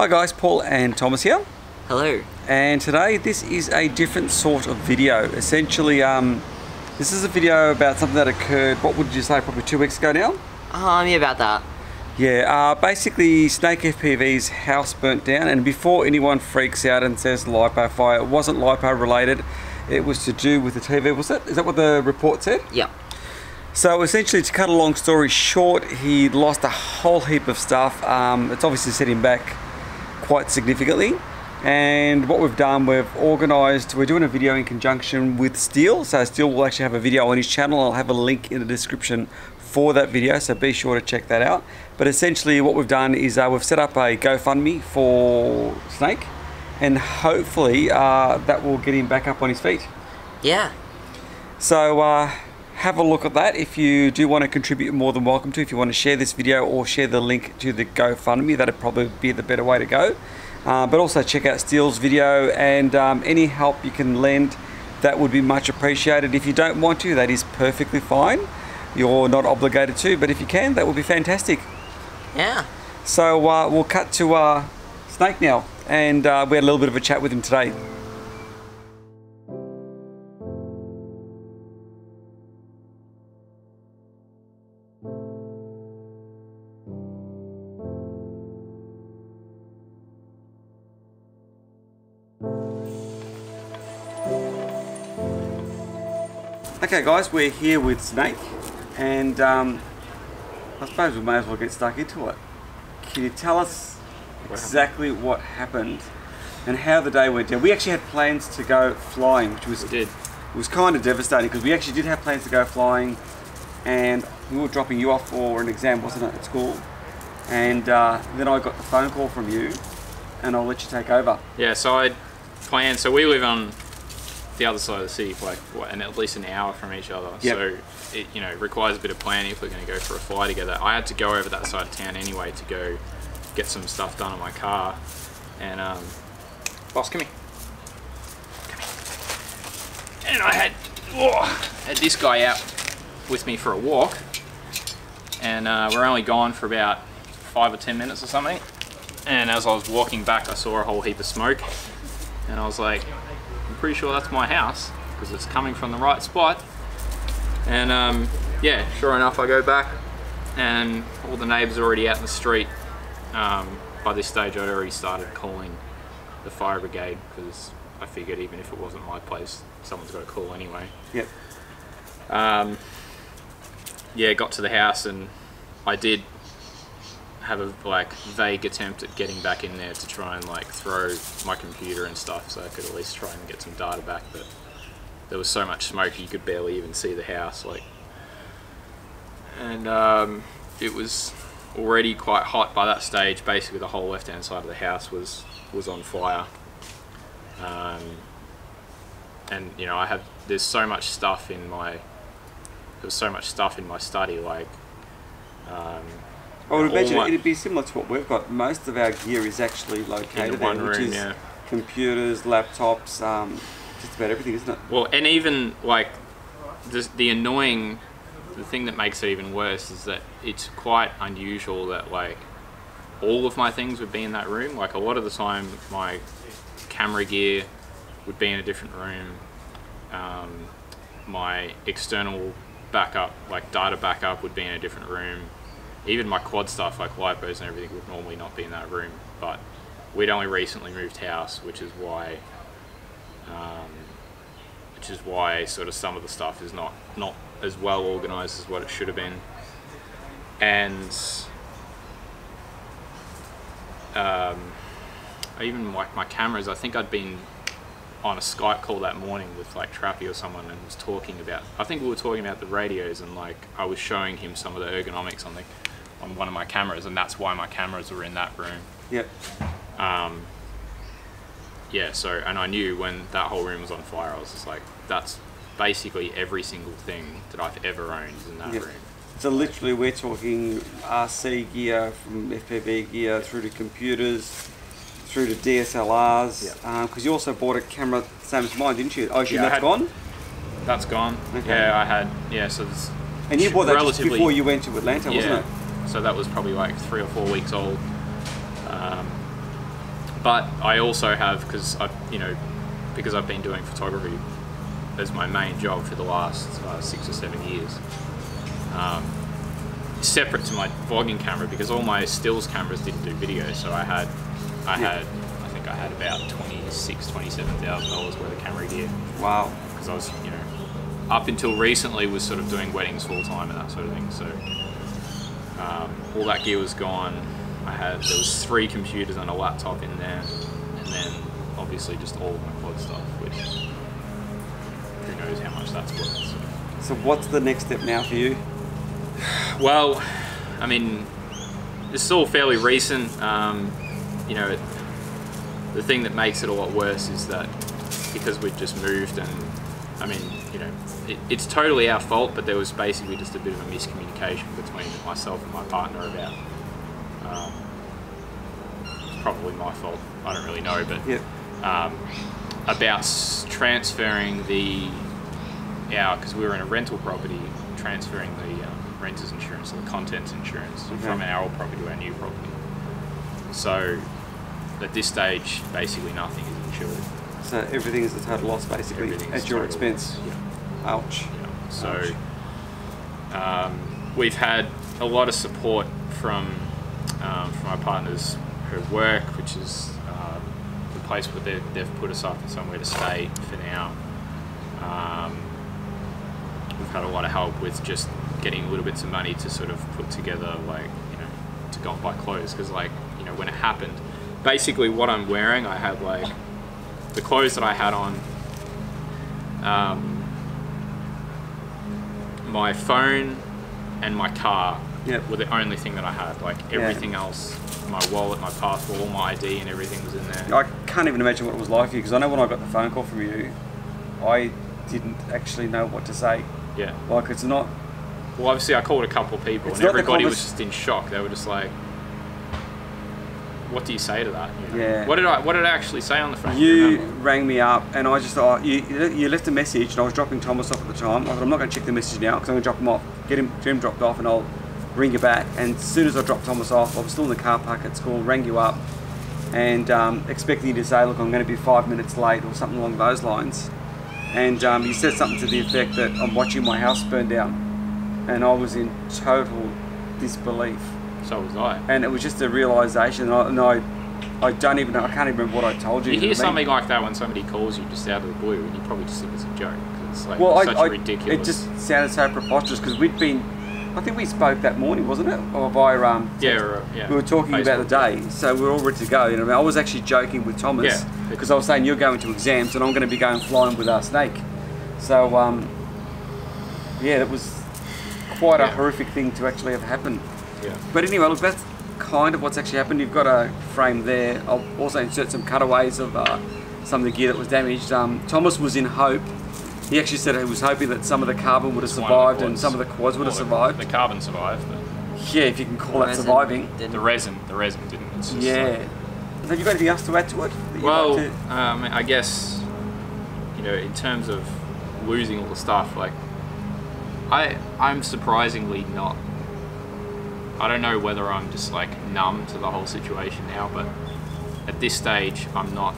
Hi guys, Paul and Thomas here. Hello. And today this is a different sort of video. Essentially, this is a video about something that occurred, what would you say, probably 2 weeks ago now? Yeah, about that. Yeah, basically Snake FPV's house burnt down, and before anyone freaks out and says LiPo fire, it wasn't LiPo related. It was to do with the TV, was it? Is that what the report said? Yeah. So essentially, to cut a long story short, he lost a whole heap of stuff. It's obviously set him back quite significantly. And what we've done, we've organised, we're doing a video in conjunction with Steel. So Steel will actually have a video on his channel. I'll have a link in the description for that video, so be sure to check that out. But essentially what we've done is we've set up a GoFundMe for Snake, and hopefully that will get him back up on his feet. Yeah. So have a look at that. If you do want to contribute, you're more than welcome to. If you want to share this video or share the link to the GoFundMe, that'd probably be the better way to go. But also check out Steel's video, and any help you can lend, that would be much appreciated. If you don't want to, that is perfectly fine. You're not obligated to, but if you can, that would be fantastic. Yeah. So we'll cut to Snake now, and we had a little bit of a chat with him today. Okay guys, we're here with Snake, and I suppose we may as well get stuck into it. Can you tell us exactly what happened and how the day went down? We actually had plans to go flying, which was kind of devastating, because we actually did have plans to go flying, and we were dropping you off for an exam, wasn't it, at school? And then I got the phone call from you, and I'll let you take over. Yeah, so I planned, so we live on the other side of the city for and at least an hour from each other. Yep. So it requires a bit of planning if we're going to go for a fly together. I had to go over that side of town anyway to go get some stuff done on my car. And boss, come here. And I had this guy out with me for a walk, and we're only gone for about 5 or 10 minutes or something. And as I was walking back, I saw a whole heap of smoke, and I was like, I'm pretty sure that's my house because it's coming from the right spot. And yeah, sure enough, I go back and all the neighbours are already out in the street. By this stage I'd already started calling the fire brigade, because I figured even if it wasn't my place, someone's got to call anyway. Yep. Yeah, got to the house, and I did have a vague attempt at getting back in there to try and throw my computer and stuff so I could at least try and get some data back, but there was so much smoke you could barely even see the house, and it was already quite hot by that stage. Basically the whole left hand side of the house was on fire, and there's so much stuff in my study, I would imagine it'd be similar to what we've got. Most of our gear is actually located in one there, which room, is yeah. Computers, laptops, just about everything, isn't it? Well, and even the thing that makes it even worse is that it's quite unusual that all of my things would be in that room. A lot of the time my camera gear would be in a different room. My external backup, data backup, would be in a different room. Even my quad stuff, LiPos and everything, would normally not be in that room, but we'd only recently moved house, which is why sort of some of the stuff is not as well organised as what it should have been. And even my cameras, I think I'd been on a Skype call that morning with Trappy or someone, and was talking about, I think we were talking about the radios, and I was showing him some of the ergonomics on one of my cameras, and that's why my cameras were in that room. Yep. Yeah, so, and I knew when that whole room was on fire, I was just that's basically every single thing that I've ever owned is in that room. So literally we're talking RC gear, from FPV gear through to computers, through to DSLRs, because you also bought a camera same as mine, didn't you? Oh, that's gone? That's gone. Okay. Yeah, I had, so there's... And you bought that just before you went to Atlanta, wasn't it? So that was probably 3 or 4 weeks old. But I also have, because I've been doing photography as my main job for the last 6 or 7 years. Separate to my vlogging camera, because all my stills cameras didn't do video, so I think I had about $27,000 worth of camera gear. Wow. Because I was, up until recently was sort of doing weddings full time and that sort of thing. So all that gear was gone. There was 3 computers and a laptop in there, and then obviously just all of my quad stuff, which who knows how much that's worth. So what's the next step now for you? Well, I mean, this is all fairly recent. The thing that makes it a lot worse is that because we'd just moved, and I mean, it's totally our fault, but there was basically just a bit of a miscommunication between myself and my partner about, it's probably my fault, I don't really know, but yep. About transferring because we were in a rental property, transferring the renter's insurance or the contents insurance from our old property to our new property. So at this stage, basically nothing is insured. So everything is a total loss, basically, at your expense. Yeah. Ouch. Yeah. So we've had a lot of support from my partners, her work, which is the place where they've put us up and somewhere to stay for now. We've had a lot of help with just getting little bits of money to sort of put together, to go and buy clothes, because when it happened, basically what I'm wearing, I had the clothes that I had on, my phone and my car were the only thing that I had. Everything else, my wallet, my passport, all my ID and everything was in there. I can't even imagine what it was like for you, because I know when I got the phone call from you, I didn't actually know what to say. Yeah. It's not... Well, obviously I called a couple of people and everybody was just in shock. They were just like, what do you say to that? Yeah. What did I actually say on the phone? You rang me up and I just thought, you left a message, and I was dropping Thomas off at the time. I thought, I'm not going to check the message now because I'm going to drop him off, get him dropped off, and I'll ring you back. And as soon as I dropped Thomas off, I was still in the car park at school, rang you up and expecting you to say, look, I'm going to be 5 minutes late or something along those lines. And you said something to the effect that I'm watching my house burn down. And I was in total disbelief. So was I. And it was just a realisation, and I don't even know, I can't even remember what I told you. You hear something like that when somebody calls you just out of the blue, and you probably just think it's a joke. It's such ridiculous. It just sounded so preposterous, because I think we spoke that morning, wasn't it? Or via yeah. We were talking Facebook, about the day, so we were all ready to go. I was actually joking with Thomas, because I was saying you're going to exams and I'm going to be going flying with our Snake. So it was quite a horrific thing to actually have happened. Yeah. But anyway, look, that's kind of what's actually happened. You've got a frame there. I'll also insert some cutaways of some of the gear that was damaged. Thomas was in hope. He actually said he was hoping that some of the carbon would have survived and some of the quads would have survived. The carbon survived, but yeah, if you can call that surviving. The resin didn't. It's just Have you got anything else to add to it? Well, I guess in terms of losing all the stuff, I'm surprisingly not. I don't know whether I'm just numb to the whole situation now, but at this stage I'm not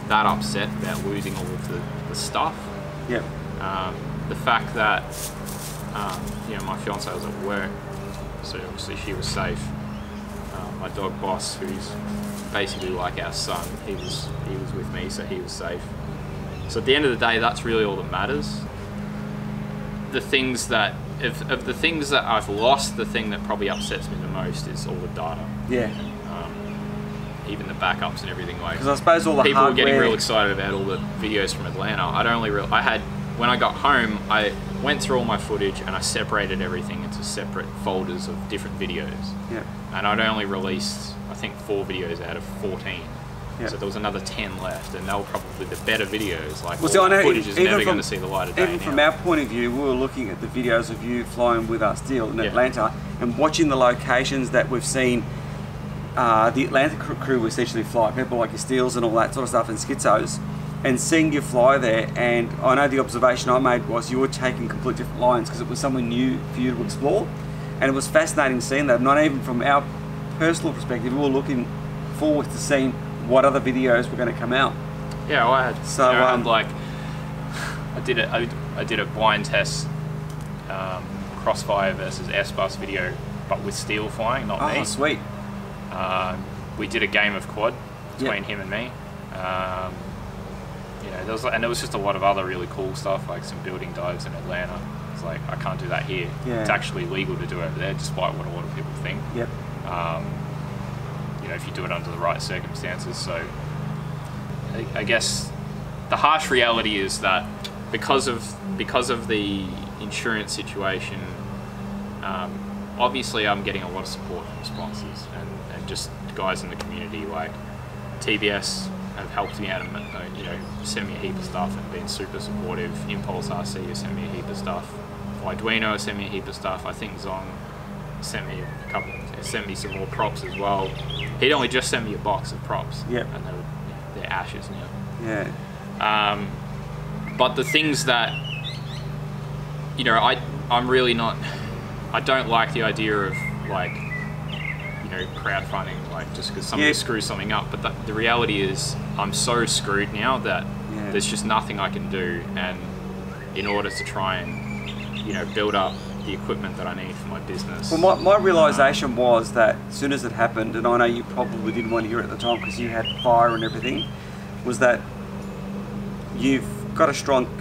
that upset about losing all of the stuff. Yeah. The fact that my fiance was at work, so obviously she was safe. My dog Boss, who's basically like our son, he was with me, so he was safe. So at the end of the day, that's really all that matters. The things that of the things that I've lost, the thing that probably upsets me the most is all the data. Yeah. Even the backups and everything. Because I suppose all the people hardware... were getting real excited about all the videos from Atlanta. When I got home, I went through all my footage and I separated everything into separate folders of different videos. Yeah. And I'd only released, I think, 4 videos out of 14. Yeah. So there was another 10 left, and they were probably the better videos. Footage is never going to see the light of day. Even from our point of view, we were looking at the videos of you flying with us still in Atlanta and watching the locations that we've seen the Atlanta crew essentially fly, people like your Steels and all that sort of stuff and schizos, and seeing you fly there. And I know the observation I made was you were taking complete different lines because it was something new for you to explore, and it was fascinating seeing that. Not even from our personal perspective, we were looking forward to seeing what other videos were going to come out. Yeah, well, I had. So, you know, I'm like, I did a blind test, crossfire versus S-bus video, but with Steel flying, not me. Oh, sweet. We did a game of quad between him and me. You know, there was just a lot of other really cool stuff, like some building dives in Atlanta. It's like, I can't do that here. Yeah. It's actually legal to do over there, despite what a lot of people think. Yep. You know, if you do it under the right circumstances. So I guess the harsh reality is that because of the insurance situation, obviously I'm getting a lot of support from sponsors and just guys in the community. Like TBS have helped me out and you know, sent me a heap of stuff and been super supportive. Impulse RC has sent me a heap of stuff. FLYDUINO has sent me a heap of stuff. I think Zong sent me sent me some more props as well. He'd only just sent me a box of props. Yep. And they're ashes now. Yeah. But the things that, you know, I'm really not, I don't like the idea of like, you know, crowdfunding, like just because somebody screws something up. But the reality is I'm so screwed now that there's just nothing I can do. And in order to try and, you know, build up the equipment that I need for my business. Well, my realisation was that as soon as it happened, and I know you probably didn't want to hear it at the time because you had fire and everything, was that you've got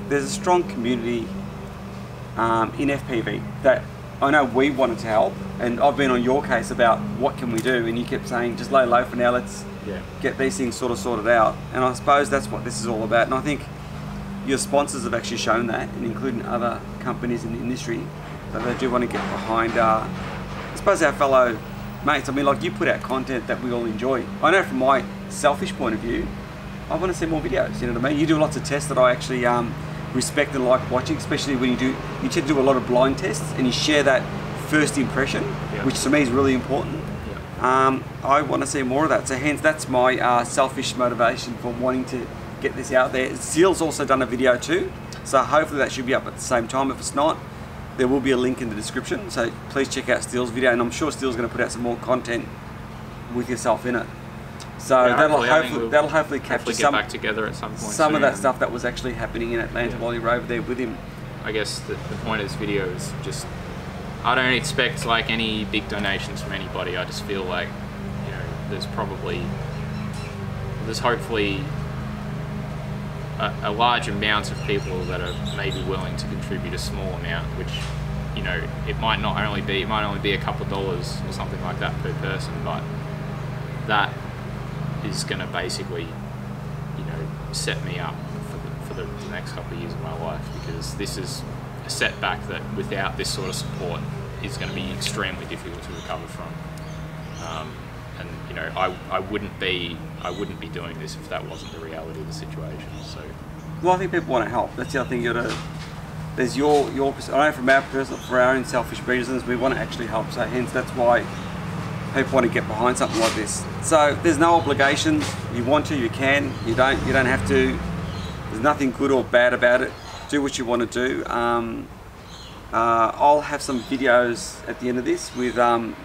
there's a strong community in FPV that I know we wanted to help, and I've been on your case about what can we do, and you kept saying just lay low for now, let's get these things sort of sorted out. And I suppose that's what this is all about, and I think your sponsors have actually shown that, and including other companies in the industry, that they do want to get behind, I suppose, our fellow mates. I mean, like, you put out content that we all enjoy. I know from my selfish point of view, I want to see more videos, you know what I mean? You do lots of tests that I actually respect and like watching, especially when you tend to do a lot of blind tests and you share that first impression, which to me is really important. I want to see more of that, so hence that's my selfish motivation for wanting to get this out there. Steele's also done a video too, so hopefully that should be up at the same time. If it's not, there will be a link in the description, so please check out Steele's video, and I'm sure Steele's going to put out some more content with yourself in it. So that'll hopefully capture get back together at some point. Some of that stuff that was actually happening in Atlanta while you were over there with him. I guess the point of this video is just, I don't expect like any big donations from anybody. I just feel like, you know, there's hopefully a large amount of people that are maybe willing to contribute a small amount, which, you know, it might only be a couple of dollars or something like that per person, but that is going to basically, you know, set me up for the next couple of years of my life, because this is a setback that without this sort of support is going to be extremely difficult to recover from. And you know, I wouldn't be doing this if that wasn't the reality of the situation. So, well, I think people want to help. That's the other thing. There's your I know from our personal, for our own selfish reasons, we want to actually help. So hence that's why people want to get behind something like this. So there's no obligations. You want to, you can. You don't have to. There's nothing good or bad about it. Do what you want to do. I'll have some videos at the end of this with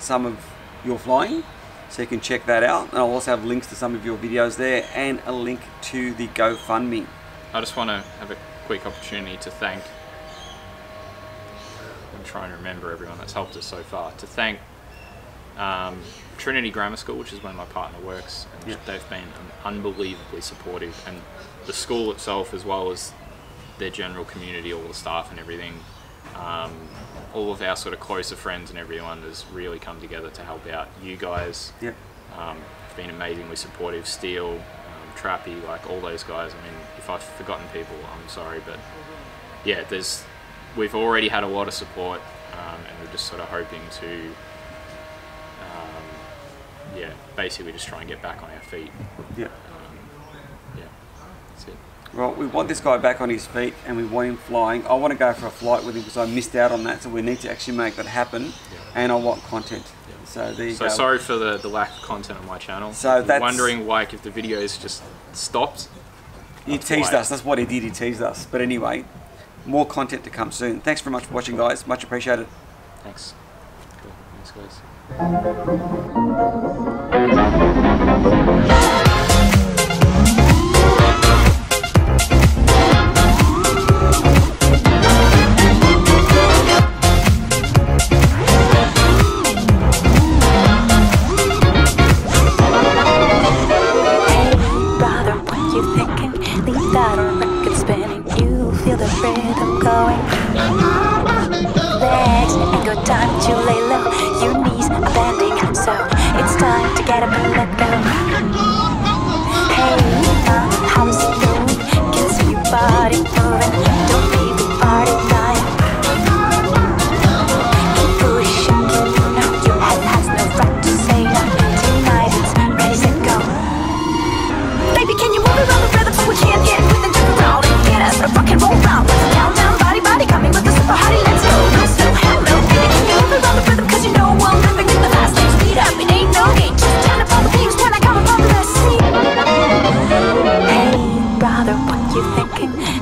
some of your flying, so you can check that out. And I'll also have links to some of your videos there and a link to the GoFundMe. I just want to have a quick opportunity to thank, I'm trying to remember everyone that's helped us so far, to thank Trinity Grammar School, which is where my partner works, and they've been unbelievably supportive, and the school itself, as well as their general community, all the staff and everything. All of our sort of closer friends and everyone has really come together to help out. You guys have been amazingly supportive. Steele, Trappy, like all those guys. I mean, if I've forgotten people, I'm sorry, but yeah, we've already had a lot of support, and we're just sort of hoping to basically just try and get back on our feet. That's it. Well, we want this guy back on his feet and we want him flying. I want to go for a flight with him because I missed out on that, so we need to actually make that happen, and I want content. So there you go. So sorry for the lack of content on my channel. So that's wondering like if the videos just stopped. He teased us, that's what he did, he teased us. But anyway, more content to come soon. Thanks very much for watching, guys, much appreciated. Thanks. Cool. Thanks, guys.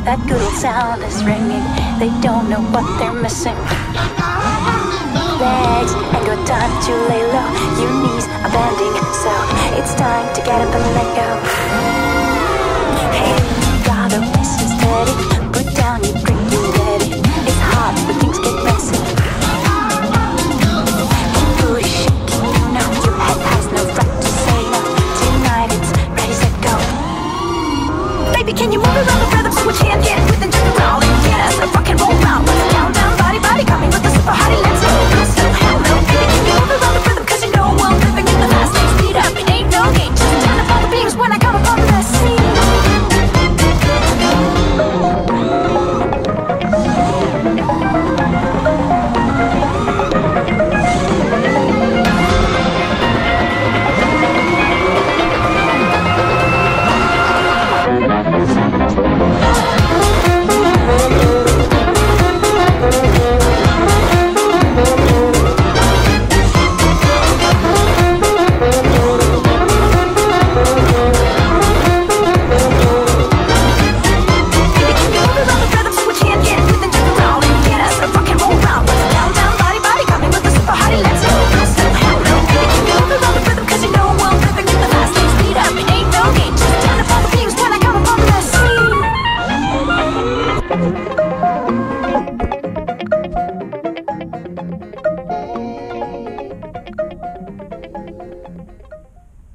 That good old sound is ringing. They don't know what they're missing. Legs ain't got time to lay low. Your knees are bending, so it's time to get up and let go. Hey, brother, listen steady.